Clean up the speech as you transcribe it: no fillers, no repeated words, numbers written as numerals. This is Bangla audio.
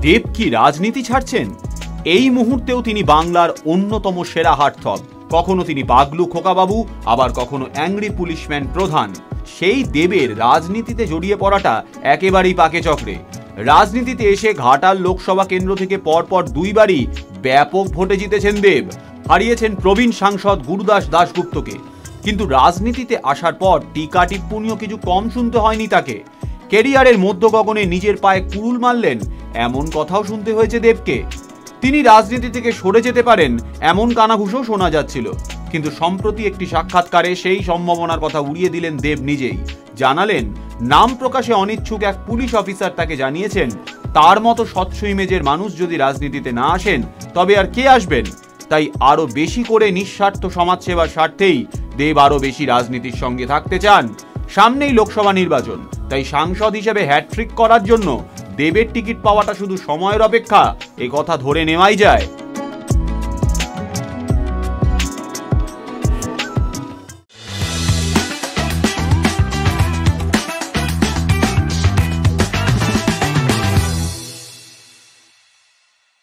দেব কি রাজনীতি ছাড়ছেন? এই মুহূর্তেও তিনি বাংলার অন্যতম সেরা হার্টথ্রব। কখনো তিনি পাগলু খোকাবাবু, আবার কখনো অ্যাংরি পুলিশম্যান প্রধান। সেই দেবের রাজনীতিতে জড়িয়ে পড়াটা একেবারেই পাকে চক্রে। রাজনীতিতে এসে ঘাটাল লোকসভা কেন্দ্র থেকে পরপর দুইবারই ব্যাপক ভোটে জিতেছেন দেব। হারিয়েছেন প্রবীণ সাংসদ গুরুদাস দাশগুপ্তকে। কিন্তু রাজনীতিতে আসার পর টিকা টিপ্পণীও কিছু কম শুনতে হয়নি তাকে। ক্যারিয়ারের মধ্য গগনে নিজের পায়ে কুড়ুল মারলেন, এমন কথাও শুনতে হয়েছে দেবকে। তিনি রাজনীতি থেকে সরে যেতে পারেন এমন কানাঘুষও শোনা যাচ্ছিল। কিন্তু সম্প্রতি একটি সাক্ষাৎকারে সেই সম্ভাবনার কথা উড়িয়ে দিলেন দেব নিজেই। জানালেন, নাম প্রকাশে অনিচ্ছুক এক পুলিশ অফিসার তাকে জানিয়েছেন, তার মতো স্বচ্ছ ইমেজের মানুষ যদি রাজনীতিতে না আসেন তবে আর কে আসবেন। তাই আরো বেশি করে নিঃস্বার্থ সমাজসেবার স্বার্থেই দেব আরো বেশি রাজনীতির সঙ্গে থাকতে চান। সামনেই লোকসভা নির্বাচন, তাই সাংসদ হিসেবে হ্যাটট্রিক করার জন্য দেবের টিকিট পাওয়াটা শুধু সময়ের অপেক্ষা, এ কথা ধরে নেওয়াই যায়।